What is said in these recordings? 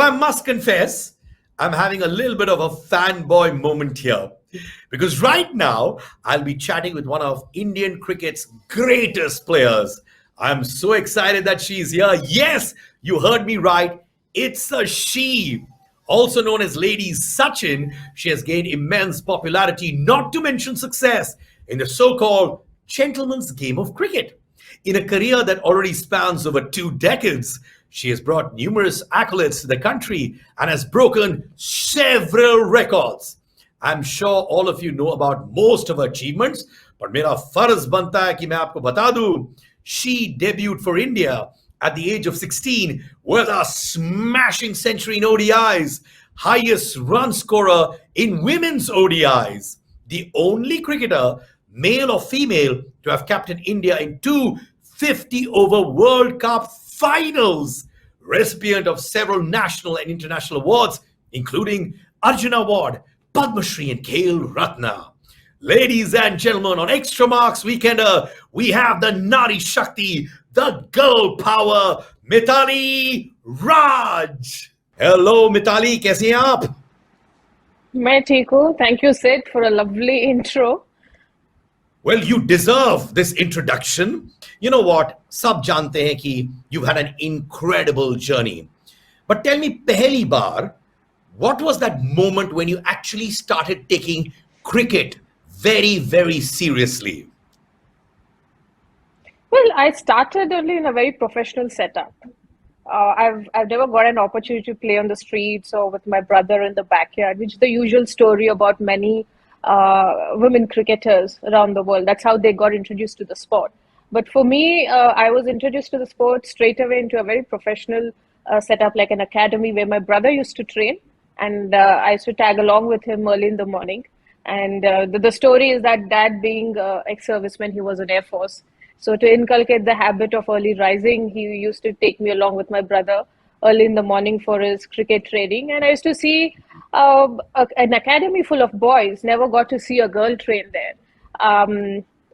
I must confess, I'm having a little bit of a fanboy moment here. Because right now, I'll be chatting with one of Indian cricket's greatest players. I'm so excited that she's here. Yes, you heard me right. It's a she. Also known as Lady Sachin, she has gained immense popularity, not to mention success, in the so called gentleman's game of cricket. In a career that already spans over 2 decades, she has brought numerous accolades to the country and has broken several records. I'm sure all of you know about most of her achievements, but मेरा फर्ज बनता है कि मैं आपको बता दूं. She debuted for India at the age of 16 with a smashing century in ODIs, highest run scorer in women's ODIs, the only cricketer, male or female, to have captained India in two 50-over World Cup finals, recipient of several national and international awards, including Arjuna Award, Padma Shri Khel Ratna. Ladies and gentlemen, on Extramarks Weekender, we have the Nari Shakti, the girl power, Mithali Raj. Hello, Mithali, कैसी हैं आप? मैं ठीक हूँ. Thank you, Sid, for a lovely intro. Well, you deserve this introduction. You know what? सब जानते हैं कि you've had an incredible journey. But tell me, पहली बार, what was that moment when you actually started taking cricket very, very seriously? Well, I started only in a very professional setup. I've never got an opportunity to play on the streets or with my brother in the backyard, which is the usual story about many women cricketers around the world. That's how they got introduced to the sport. But for me, I was introduced to the sport straight away into a very professional setup, like an academy where my brother used to train, and I used to tag along with him early in the morning. And the story is that dad, being ex-serviceman, he was in Air Force. So to inculcate the habit of early rising, he used to take me along with my brother early in the morning for his cricket training. And I used to see an academy full of boys, never got to see a girl train there.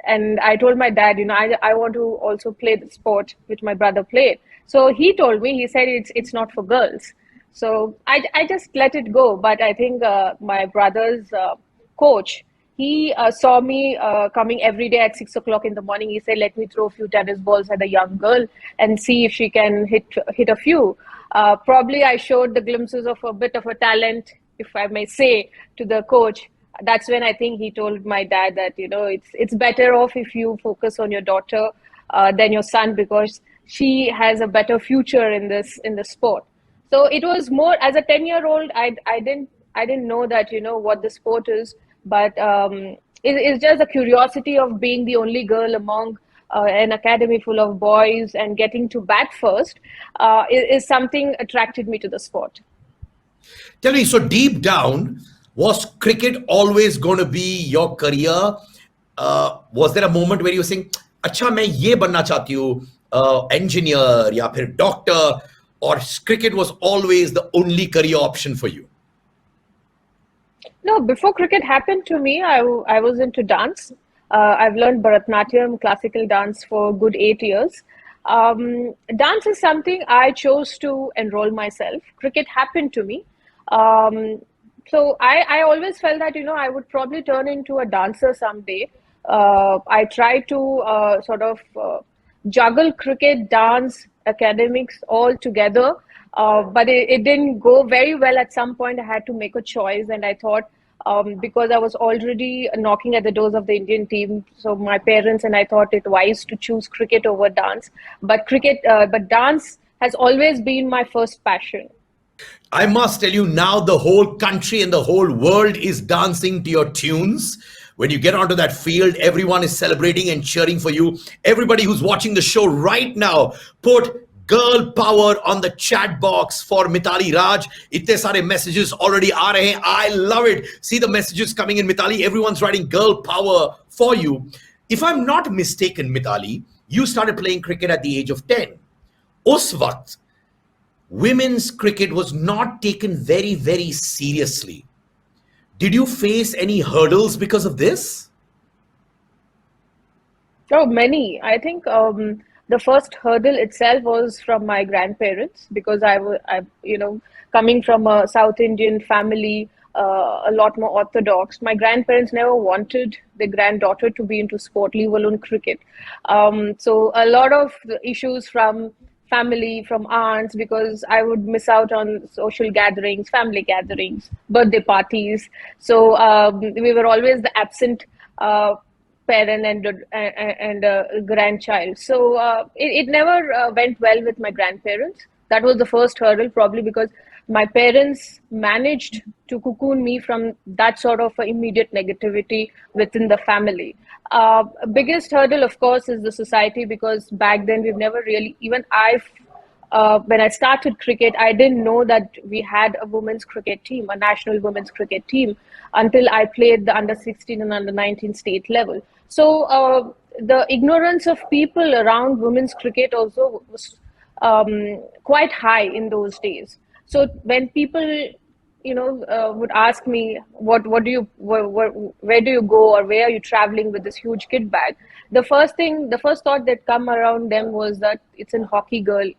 And I told my dad, I want to also play the sport which my brother played. So he told me, he said, it's not for girls. So I just let it go. But I think my brother's coach, he saw me coming every day at 6 o'clock in the morning. He said, let me throw a few tennis balls at a young girl and see if she can hit a few. Probably I showed the glimpses of a bit of a talent, if I may say, to the coach. That's when I think he told my dad that, it's better off if you focus on your daughter than your son, because she has a better future in this sport. So it was more, as a 10-year-old, I didn't know that, what the sport is. But it's just a curiosity of being the only girl among an academy full of boys and getting to bat first is something attracted me to the sport. Tell me, so deep down, was cricket always going to be your career? Was there a moment where you were saying, अच्छा मैं ये बनना चाहती हूँ, engineer या फिर doctor, or cricket was always the only career option for you? No, before cricket happened to me, I was into dance. I've learned Bharatanatyam, classical dance, for a good 8 years. Dance is something I chose to enroll myself. Cricket happened to me. So I always felt that, I would probably turn into a dancer someday. I tried to sort of juggle cricket, dance, academics all together. But it didn't go very well. At some point, I had to make a choice, and I thought, because I was already knocking at the doors of the Indian team, so my parents and I thought it wise to choose cricket over dance. But dance has always been my first passion. I must tell you, now the whole country and the whole world is dancing to your tunes. When you get onto that field, everyone is celebrating and cheering for you. Everybody who's watching the show right now, put girl power on the chat box for Mithali Raj. इतने सारे messages already आ रहे हैं. I love it. See the messages coming in, Mithali. Everyone's writing girl power for you. If I'm not mistaken, Mithali, you started playing cricket at the age of 10. उस वक्त women's cricket was not taken very, very seriously. Did you face any hurdles because of this? Oh, many. I think the first hurdle itself was from my grandparents, because coming from a South Indian family, a lot more orthodox. My grandparents never wanted their granddaughter to be into sport, leave alone cricket. So a lot of the issues from family, from aunts, because I would miss out on social gatherings, family gatherings, birthday parties. So we were always the absent parent and grandchild. So it never went well with my grandparents. That was the first hurdle, probably because my parents managed to cocoon me from that sort of immediate negativity within the family. Biggest hurdle, of course, is the society, because back then we've never really, even when I started cricket, I didn't know that we had a women's cricket team, a national women's cricket team, until I played the under 16 and under 19 state level. So the ignorance of people around women's cricket also was quite high in those days. So when people, would ask me, what do you, where do you go, or where are you traveling with this huge kit bag? The first thought that come around them was that it's in hockey girl,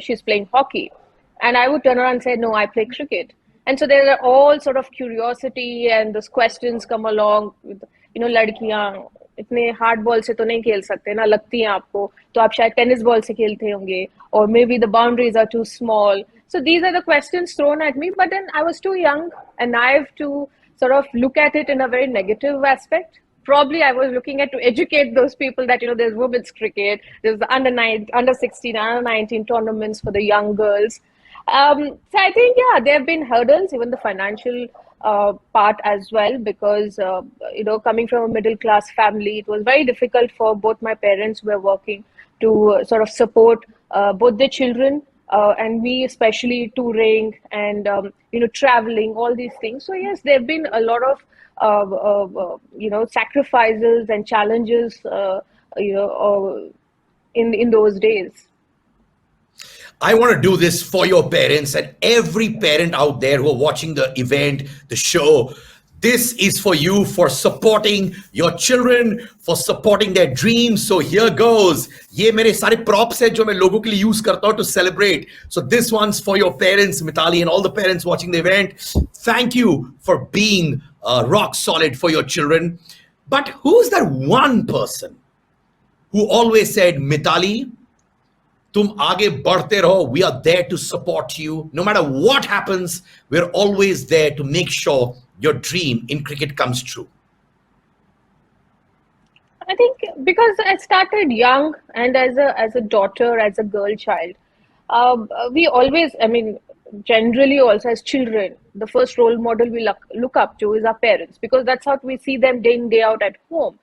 she's playing hockey. And I would turn around and say, no, I play cricket. And so there are all sort of curiosity and those questions come along with, लड़कियां इतने hard ball से तो नहीं खेल सकते ना, लगती हैं आपको, तो आप शायद टेनिस बॉल से खेलते होंगे, or maybe the boundaries are too small. So these are the questions thrown at me, but then I was too young and naive to sort of look at it in a very negative aspect. Probably I was looking at to educate those people that, there's women's cricket, there's the under 16, under 19 tournaments for the young girls. So I think, yeah, there have been hurdles, even the financial part as well, because, coming from a middle class family, it was very difficult for both my parents who were working to sort of support both their children and me, especially touring and, traveling, all these things. So yes, there have been a lot of, sacrifices and challenges, in those days. I want to do this for your parents and every parent out there who are watching the event, the show. This is for you, for supporting your children, for supporting their dreams. So here goes. ये मेरे सारे props हैं जो मैं लोगों के लिए use करता हूँ to celebrate. So this one's for your parents, Mithali, and all the parents watching the event. Thank you for being rock solid for your children. But who's that one person who always said, Mithali, तुम आगे बढ़ते रहो, we are there to support you. No matter what happens, we're always there to make sure your dream in cricket comes true? I think because I started young and as a daughter, as a girl child, we always, I mean, generally also as children, the first role model we look up to is our parents, because that's how we see them day in, day out at home.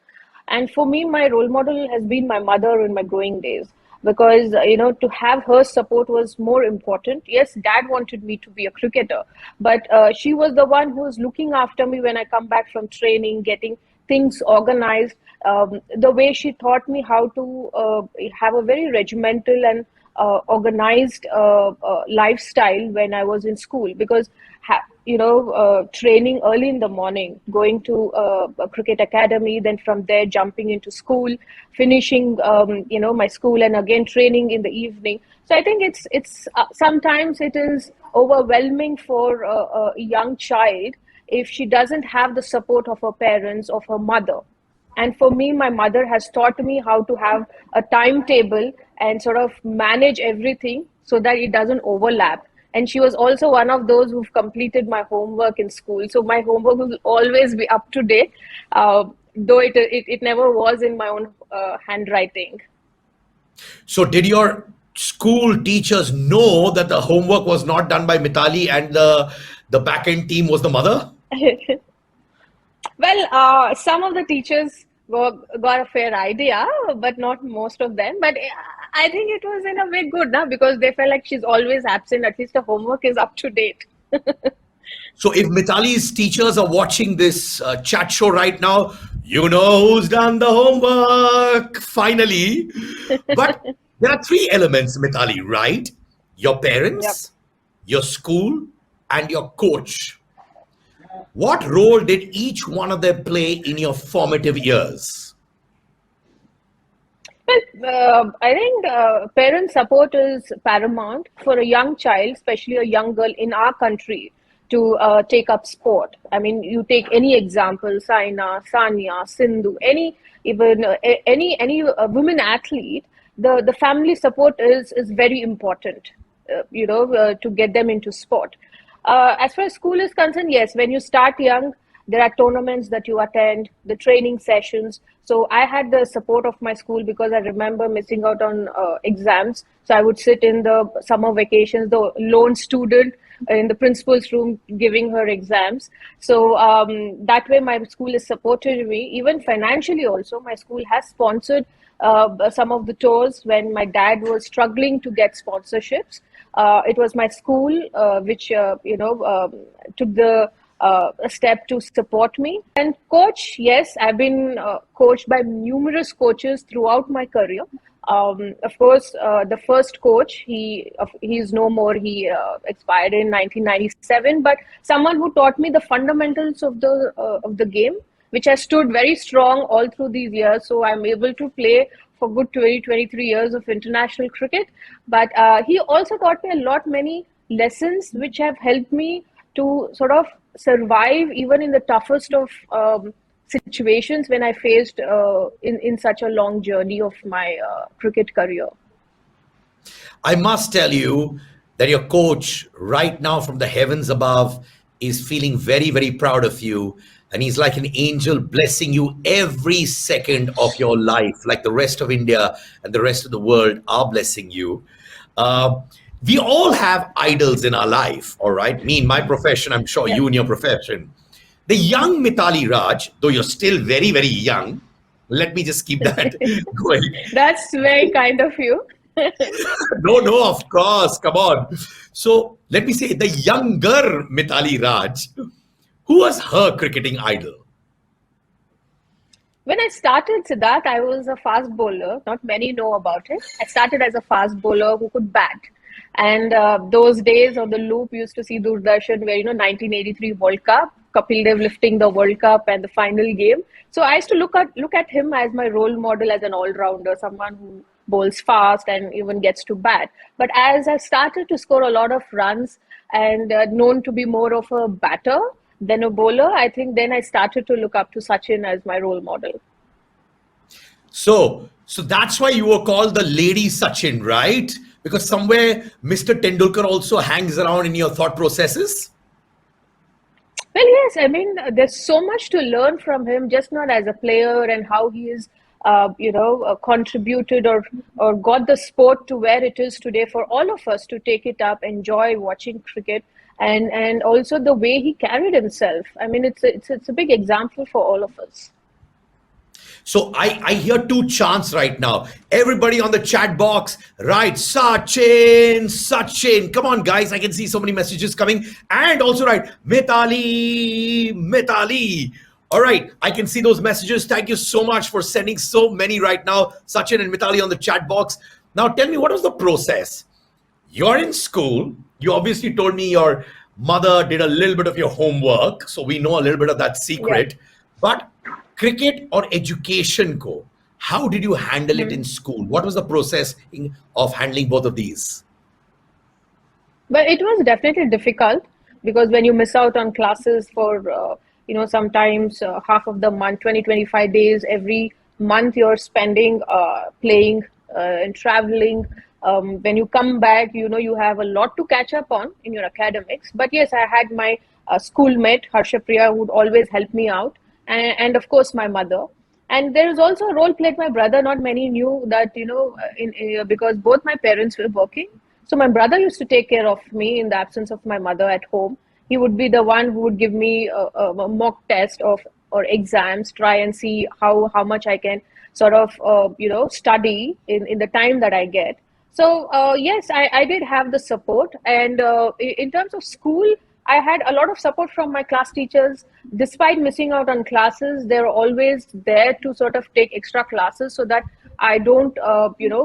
And for me, my role model has been my mother in my growing days, because to have her support was more important. Yes, dad wanted me to be a cricketer, but she was the one who was looking after me when I come back from training, getting things organized. The way she taught me how to have a very regimental and organized lifestyle when I was in school, because training early in the morning, going to a cricket academy, then from there jumping into school, finishing my school, and again training in the evening. So I think it's sometimes it is overwhelming for a young child if she doesn't have the support of her parents, of her mother. And for me, my mother has taught me how to have a timetable and sort of manage everything so that it doesn't overlap. And she was also one of those who've completed my homework in school. So my homework will always be up to date, though it never was in my own handwriting. So did your school teachers know that the homework was not done by Mithali and the back-end team was the mother? Well, some of the teachers got a fair idea, but not most of them. But I think it was in a way good, now, because they felt like she's always absent. At least the homework is up to date. So if Mithali's teachers are watching this chat show right now, you know who's done the homework, finally. But there are three elements, Mithali, right? Your parents, Yep. your school, and your coach. What role did each one of them play in your formative years? I think parent support is paramount for a young child, especially a young girl in our country, to take up sport. I mean, you take any example, Saina, Sania, Sindhu, any even any women athlete, the family support is very important. To get them into sport. As far as school is concerned, yes, when you start young, there are tournaments that you attend, the training sessions. So I had the support of my school because I remember missing out on exams. So I would sit in the summer vacations, the lone student in the principal's room giving her exams. So that way my school has supported me, even financially also. My school has sponsored some of the tours when my dad was struggling to get sponsorships. It was my school which took the a step to support me. And coach, yes, I've been coached by numerous coaches throughout my career. Of course, the first coach, he's no more. He expired in 1997. But someone who taught me the fundamentals of the game, which has stood very strong all through these years. So I'm able to play for good 23 years of international cricket. But he also taught me many lessons which have helped me to sort of survive even in the toughest of situations when I faced in such a long journey of my cricket career. I must tell you that your coach right now from the heavens above is feeling very, very proud of you. And he's like an angel blessing you every second of your life, like the rest of India and the rest of the world are blessing you. Uh, we all have idols in our life, all right? Me in my profession, I'm sure Yes. you in your profession. The young Mithali Raj, though you're still very, very young, let me just keep that going. That's very kind of you. No, no, of course. Come on. So let me say the younger Mithali Raj, who was her cricketing idol? When I started, Siddharth, I was a fast bowler. Not many know about it. I started as a fast bowler who could bat. And those days on the loop, you used to see Doordarshan where, 1983 World Cup, Kapil Dev lifting the World Cup and the final game. So I used to look at him as my role model as an all-rounder, someone who bowls fast and even gets to bat. But as I started to score a lot of runs and known to be more of a batter than a bowler, I think then I started to look up to Sachin as my role model. So that's why you were called the Lady Sachin, right? Because somewhere Mr. Tendulkar also hangs around in your thought processes. Well, yes, I mean, there's so much to learn from him, just not as a player and how he is, contributed or got the sport to where it is today for all of us to take it up, enjoy watching cricket, and also the way he carried himself. I mean, it's a big example for all of us. So I hear two chants right now. Everybody on the chat box, right? Sachin, Sachin. Come on, guys. I can see so many messages coming. And also, right, Mithali, Mithali. All right. I can see those messages. Thank you so much for sending so many right now. Sachin and Mithali on the chat box. Now, tell me, what was the process? You're in school. You obviously told me your mother did a little bit of your homework. So we know a little bit of that Yeah. secret. But cricket or education ko, how did you handle it in school? What was the process of handling both of these? But it was definitely difficult because when you miss out on classes for, sometimes half of the month, 25 days, every month you're spending playing and traveling. When you come back, you have a lot to catch up on in your academics. But yes, I had my schoolmate, Harsha Priya, who would always help me out. And of course, my mother. And there is also a role played by brother. Not many knew that, because both my parents were working. So my brother used to take care of me in the absence of my mother at home. He would be the one who would give me a mock test of or exams, try and see how much I can sort of study in the time that I get. So yes, I did have the support, and in terms of school, I had a lot of support from my class teachers. Despite missing out on classes, they're always there to sort of take extra classes so that I don't,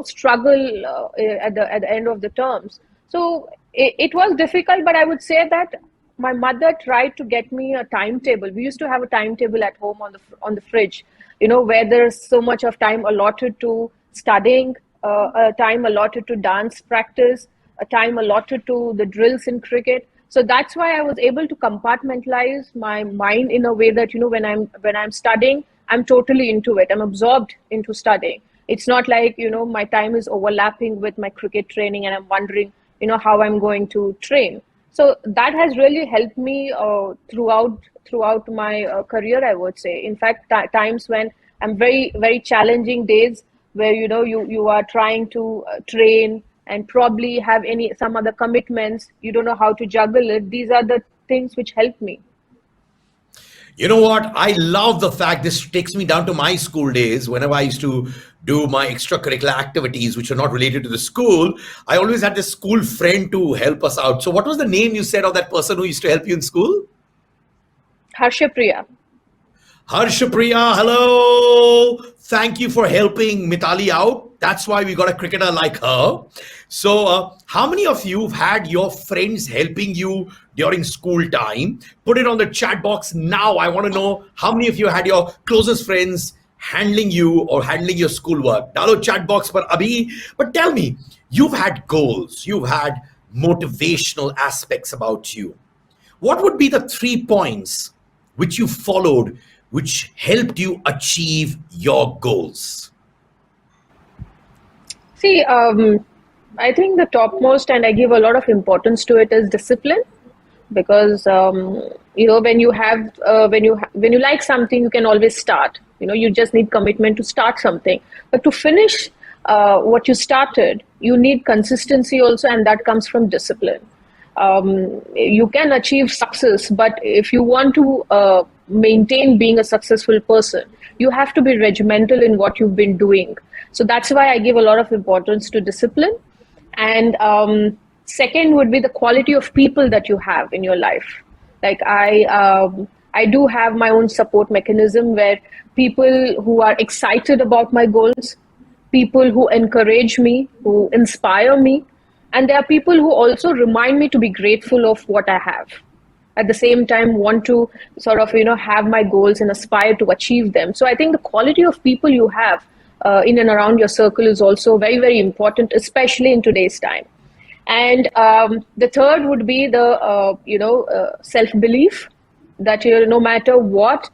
struggle at the end of the terms. So it was difficult, but I would say that my mother tried to get me a timetable. We used to have a timetable at home on the fridge, where there's so much of time allotted to studying, a time allotted to dance practice, a time allotted to the drills in cricket. So that's why I was able to compartmentalize my mind in a way that, when I'm studying, I'm totally into it. I'm absorbed into studying. It's not like, my time is overlapping with my cricket training and I'm wondering, how I'm going to train. So that has really helped me throughout my career, I would say. In fact, times when I'm very very challenging days where you are trying to train and probably have any some other commitments, you don't know how to juggle it. These are the things which help me. You know what? I love the fact this takes me down to my school days. Whenever I used to do my extracurricular activities, which are not related to the school, I always had this school friend to help us out. So, what was the name you said of that person who used to help you in school? Harshapriya. Harshapriya, hello. Thank you for helping Mithali out. That's why we got a cricketer like her. So, how many of you have had your friends helping you during school time? Put it on the chat box now. I want to know how many of you had your closest friends handling you or handling your schoolwork. Dalo chat box पर abhi. But tell me, you've had goals, you've had motivational aspects about you. What would be the 3 points which you followed which helped you achieve your goals? See, I think the topmost, and I give a lot of importance to it, is discipline. Because when you like something, you can always start. You just need commitment to start something, but to finish what you started, you need consistency also, and that comes from discipline. You can achieve success, but if you want to maintain being a successful person, you have to be regimental in what you've been doing. So that's why I give a lot of importance to discipline. And second would be the quality of people that you have in your life. Like I do have my own support mechanism where people who are excited about my goals, people who encourage me, who inspire me, and there are people who also remind me to be grateful of what I have. At the same time, want to sort of have my goals and aspire to achieve them. So I think the quality of people you have in and around your circle is also very very important, especially in today's time. And the third would be the self belief that no matter what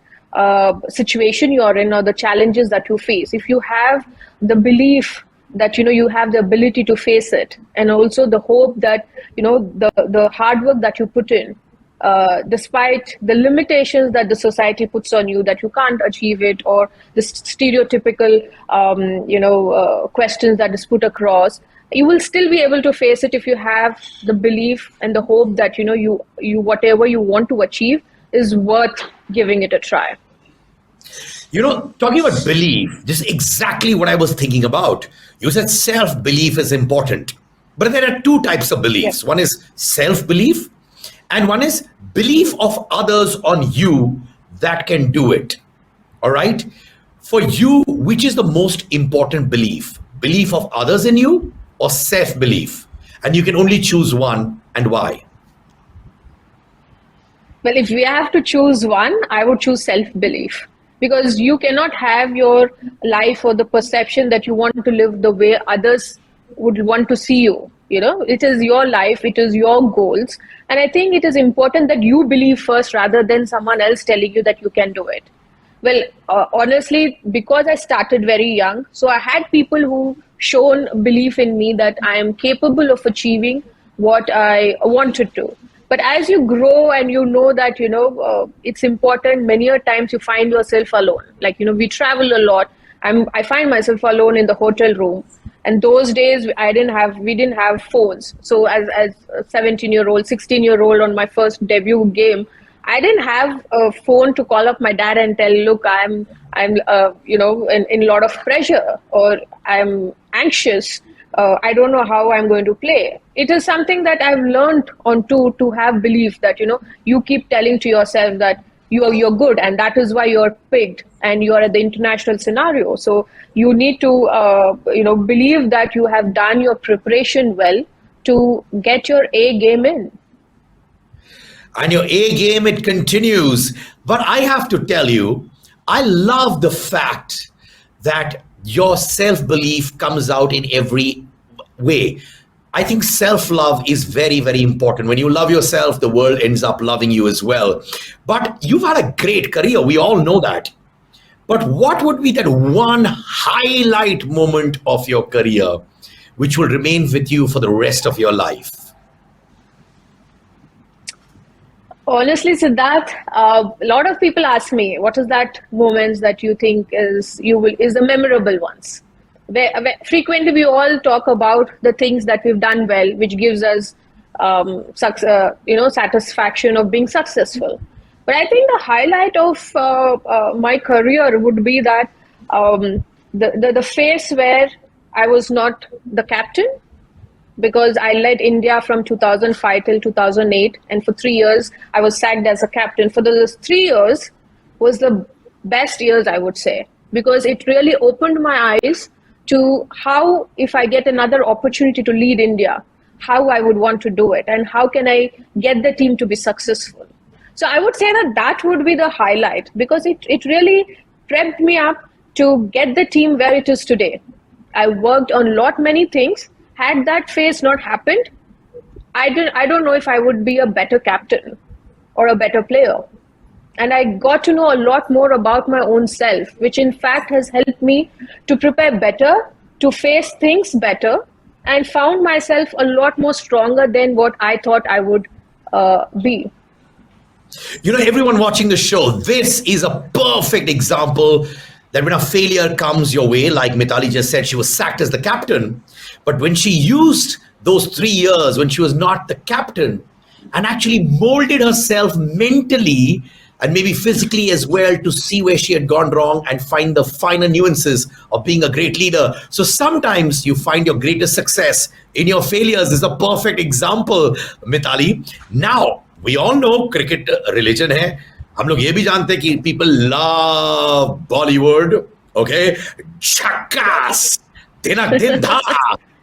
situation you're in or the challenges that you face, if you have the belief that you have the ability to face it, and also the hope that the hard work that you put in, despite the limitations that the society puts on you, that you can't achieve it, or the stereotypical questions that is put across, you will still be able to face it if you have the belief and the hope that you whatever you want to achieve is worth giving it a try. Talking about belief, this is exactly what I was thinking about. You said self-belief is important, but there are two types of beliefs. Yeah. One is self-belief, and one is belief of others on you that can do it. All right? For you, which is the most important belief? Belief of others in you or self-belief? And you can only choose one, and why? Well, if we have to choose one, I would choose self-belief, because you cannot have your life or the perception that you want to live the way others would want to see you. It is your life, it is your goals. And I think it is important that you believe first rather than someone else telling you that you can do it. Well, honestly, because I started very young, so I had people who shown belief in me that I am capable of achieving what I wanted to. But as you grow and you know that, it's important, many a times you find yourself alone. Like, we travel a lot. I find myself alone in the hotel room. And those days we didn't have phones. So as a 17-year-old, 16-year-old on my first debut game, I didn't have a phone to call up my dad and tell, look, I'm in a lot of pressure, or I'm anxious. I don't know how I'm going to play. It is something that I've learned on to have belief that, you keep telling to yourself that you're good, and that is why you're picked and you're at the international scenario. So you need to, believe that you have done your preparation well to get your A game in. And your A game, it continues. But I have to tell you, I love the fact that your self-belief comes out in every way. I think self-love is very, very important. When you love yourself, the world ends up loving you as well. But you've had a great career. We all know that. But what would be that one highlight moment of your career which will remain with you for the rest of your life? Honestly, Siddharth, a lot of people ask me, what is that moments that you think is the memorable ones? Frequently, we all talk about the things that we've done well, which gives us, satisfaction of being successful. But I think the highlight of my career would be that the phase where I was not the captain, because I led India from 2005 till 2008, and for 3 years I was sacked as a captain. For those 3 years was the best years, I would say, because it really opened my eyes to how, if I get another opportunity to lead India, how I would want to do it and how can I get the team to be successful. So I would say that would be the highlight, because it really prepped me up to get the team where it is today. I worked on many things. Had that phase not happened, I don't know if I would be a better captain or a better player. And I got to know a lot more about my own self, which in fact has helped me to prepare better, to face things better, and found myself a lot more stronger than what I thought I would be. You know, everyone watching the show, this is a perfect example that when a failure comes your way, like Mithali just said, she was sacked as the captain. But when she used those 3 years when she was not the captain and actually molded herself mentally and maybe physically as well to see where she had gone wrong and find the finer nuances of being a great leader. So sometimes you find your greatest success in your failures. This is a perfect example, Mithali. Now, we all know cricket religion है. हम लोग ये भी जानते हैं कि people love Bollywood, okay? झक्कास, दिनक दिन धा,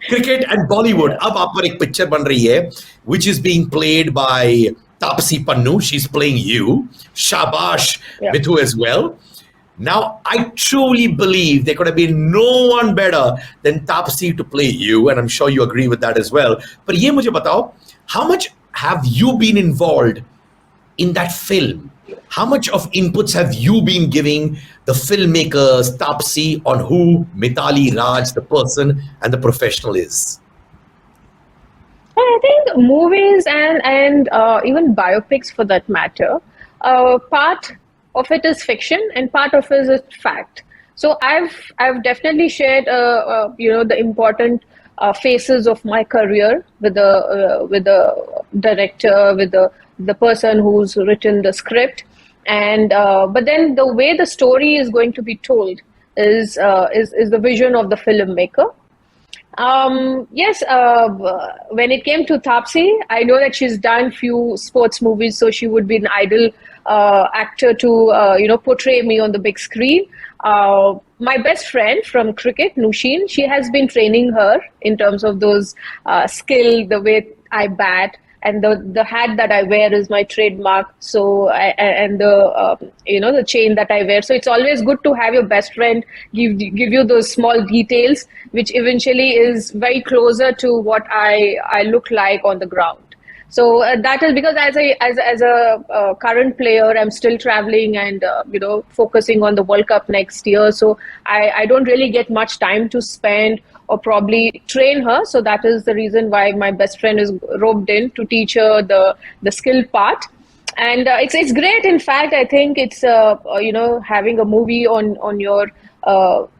cricket and Bollywood. अब आप पर एक पिक्चर बन रही है, which is being played by Taapsee Pannu. She's playing you. Shabash, Yeah. Mithu as well. Now, I truly believe there could have been no one better than Taapsee to play you, and I'm sure you agree with that as well. But ये मुझे बताओ, how much have you been involved in that film? How much of inputs have you been giving the filmmakers, Taapsee, on who Mithali Raj, the person and the professional, is? I think movies and even biopics, for that matter, part of it is fiction and part of it is fact. So I've definitely shared the important phases of my career with the director, with the person who's written the script, and but then the way the story is going to be told is the vision of the filmmaker. Yes, when it came to Taapsee, I know that she's done few sports movies, so she would be an ideal actor to portray me on the big screen. My best friend from cricket, Nushin, she has been training her in terms of those skill, the way I bat, and the hat that I wear is my trademark. So and the chain that I wear. So it's always good to have your best friend give you those small details, which eventually is very closer to what I look like on the ground. So that is because as a current player, I'm still traveling and focusing on the World Cup next year. So I don't really get much time to spend or probably train her. So that is the reason why my best friend is roped in to teach her the skill part. And it's great. In fact, I think it's having a movie on your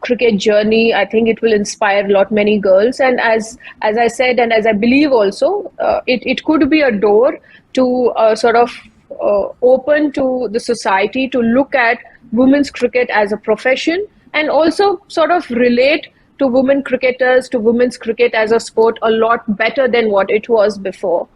cricket journey. I think it will inspire many girls. And as I said, and as I believe also, it could be a door to sort of open to the society to look at women's cricket as a profession, and also sort of relate to women cricketers, to women's cricket as a sport a lot better than what it was before.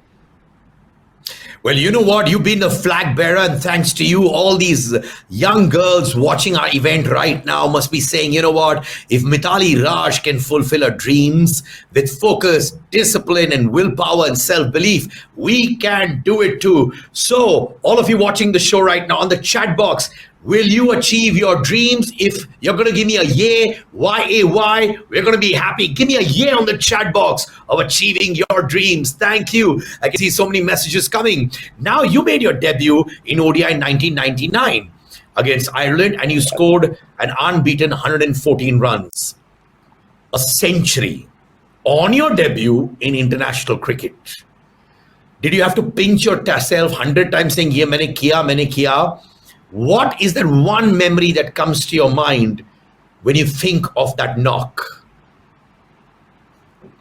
Well, you know what? You've been the flag bearer, and thanks to you, all these young girls watching our event right now must be saying, you know what? If Mithali Raj can fulfill her dreams with focus, discipline, and willpower and self-belief, we can do it too. So, all of you watching the show right now, on the chat box, Will you achieve your dreams? If you're going to give me a yay, Y-A-Y, we're going to be happy. Give me a yay on the chat box of achieving your dreams. Thank you. I can see so many messages coming. Now, you made your debut in ODI in 1999 against Ireland, and you scored an unbeaten 114 runs. A century on your debut in international cricket. Did you have to pinch yourself 100 times saying, ye maine kiya? What is that one memory that comes to your mind when you think of that knock?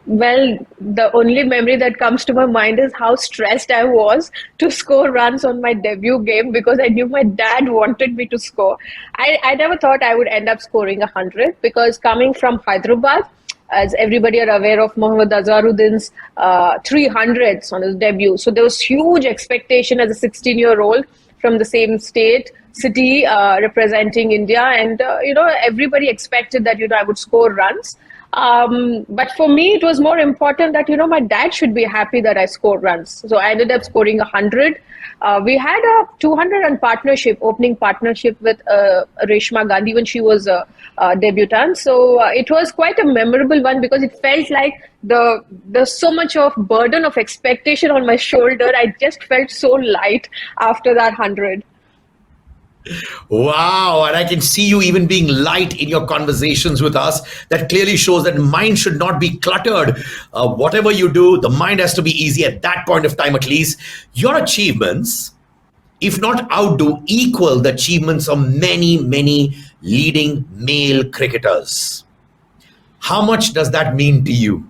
Well, the only memory that comes to my mind is how stressed I was to score runs on my debut game because I knew my dad wanted me to score. I never thought I would end up scoring 100 because coming from Hyderabad, as everybody are aware of Mohammad Azharuddin's 300s on his debut. So there was huge expectation as a 16-year-old from the same city representing India. And, everybody expected that, I would score runs. But for me, it was more important that, my dad should be happy that I scored runs. So I ended up scoring 100. We had a 200-run opening partnership with Reshma Gandhi when she was a debutant. So it was quite a memorable one because it felt like there's so much of burden of expectation on my shoulder. I just felt so light after that 100. Wow, and I can see you even being light in your conversations with us. That clearly shows that mind should not be cluttered. Whatever you do, the mind has to be easy at that point of time at least. Your achievements, if not outdo, equal the achievements of many, many leading male cricketers. How much does that mean to you?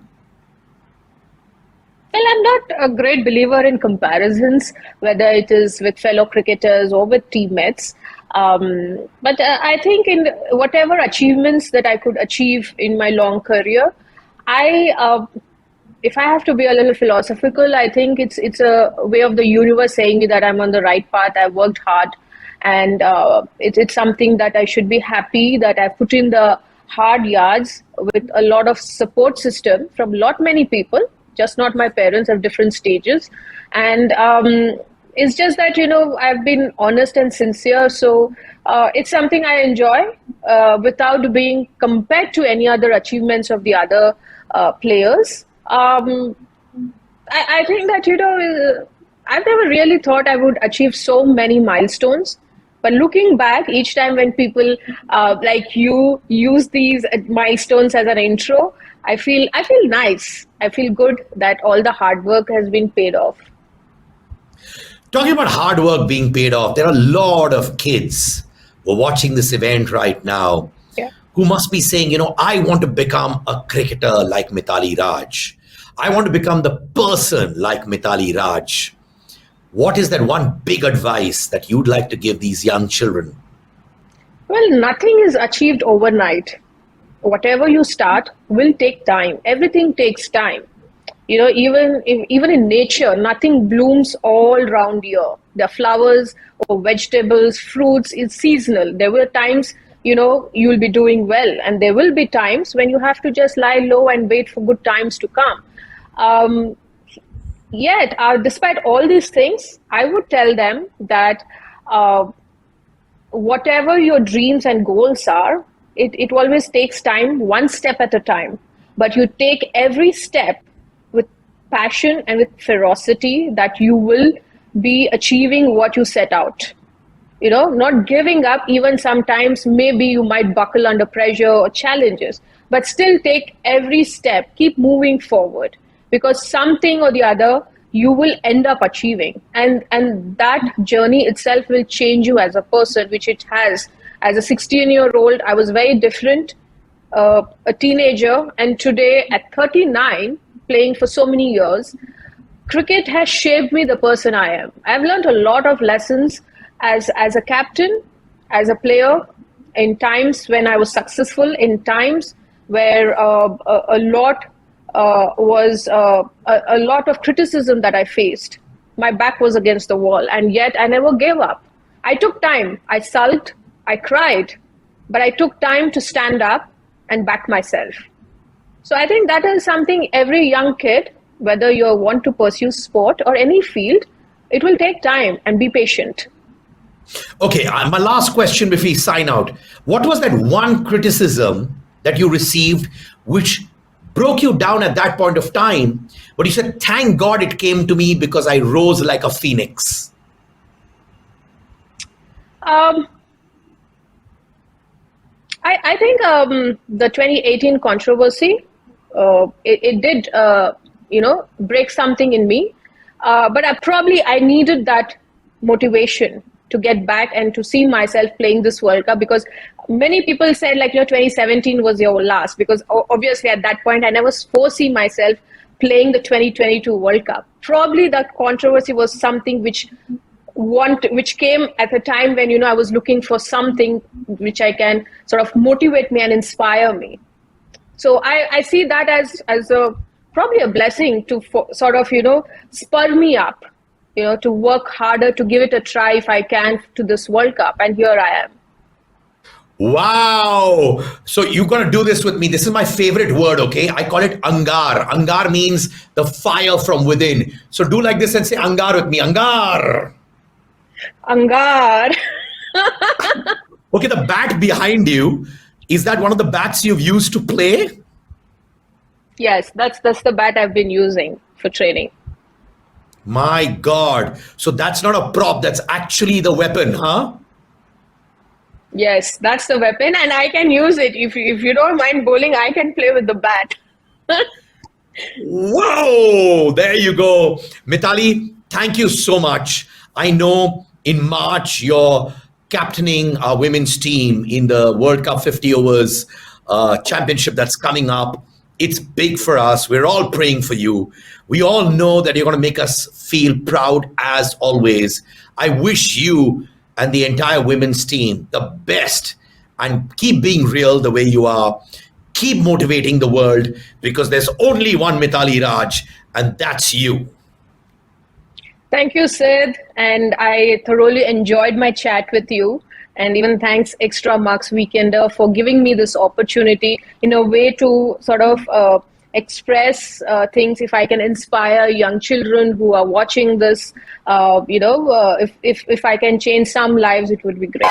Well, I'm not a great believer in comparisons, whether it is with fellow cricketers or with teammates. But I think in whatever achievements that I could achieve in my long career, if I have to be a little philosophical, I think it's a way of the universe saying me that I'm on the right path. I worked hard, and it's something that I should be happy that I put in the hard yards with a lot of support system from many people, just not my parents at different stages. And it's just that, I've been honest and sincere. So it's something I enjoy without being compared to any other achievements of the other players. I think that, I've never really thought I would achieve so many milestones. But looking back, each time when people like you use these milestones as an intro, I feel nice. I feel good that all the hard work has been paid off. Talking about hard work being paid off, there are a lot of kids who are watching this event right now who must be saying, I want to become a cricketer like Mithali Raj. I want to become the person like Mithali Raj. What is that one big advice that you'd like to give these young children? Well, nothing is achieved overnight. Whatever you start will take time. Everything takes time. Even in nature, nothing blooms all round year. The flowers or vegetables, fruits, it's seasonal. There were times, you'll be doing well. And there will be times when you have to just lie low and wait for good times to come. Yet, despite all these things, I would tell them that whatever your dreams and goals are, it always takes time, one step at a time. But you take every step with passion and with ferocity that you will be achieving what you set out. Not giving up, even sometimes maybe you might buckle under pressure or challenges, but still take every step, keep moving forward, because something or the other you will end up achieving. And that journey itself will change you as a person, which it has. As a 16-year-old, I was very different, a teenager, and today at 39, playing for so many years, cricket has shaped me the person I am. I've learned a lot of lessons as a captain, as a player, in times when I was successful, in times where a lot of criticism that I faced. My back was against the wall, and yet I never gave up. I took time. I sulked. I cried, but I took time to stand up and back myself. So I think that is something every young kid, whether you want to pursue sport or any field, it will take time, and be patient. Okay, my last question before we sign out. What was that one criticism that you received which broke you down at that point of time? But you said, thank God it came to me because I rose like a phoenix. Um, I think the 2018 controversy, it did, break something in me. But I needed that motivation to get back and to see myself playing this World Cup, because many people said, like, 2017 was your last, because obviously at that point I never foresee myself playing the 2022 World Cup. Probably that controversy was something which came at a time when I was looking for something which I can sort of motivate me and inspire me. So I see that as a probably a blessing to sort of spur me up, to work harder, to give it a try if I can to this World Cup, and here I am. Wow. So you're going to do this with me. This is my favorite word, okay? I call it angar. Angar means the fire from within. So do like this and say angar with me. Angar. Angar. Okay, the bat behind you, is that one of the bats you've used to play? Yes, that's the bat I've been using for training. My God. So that's not a prop, that's actually the weapon, huh? Yes, that's the weapon, and I can use it. If you don't mind bowling, I can play with the bat. Whoa, there you go. Mithali, thank you so much. I know in March you're captaining our women's team in the World Cup 50 overs championship that's coming up. It's big for us. We're all praying for you. We all know that you're going to make us feel proud as always. I wish you and the entire women's team the best, and keep being real the way you are. Keep motivating the world, because there's only one Mithali Raj, and that's you. Thank you, Sid, and I thoroughly enjoyed my chat with you. And even thanks Extramarks Weekender for giving me this opportunity in a way to sort of express things. If I can inspire young children who are watching this, if I can change some lives, it would be great.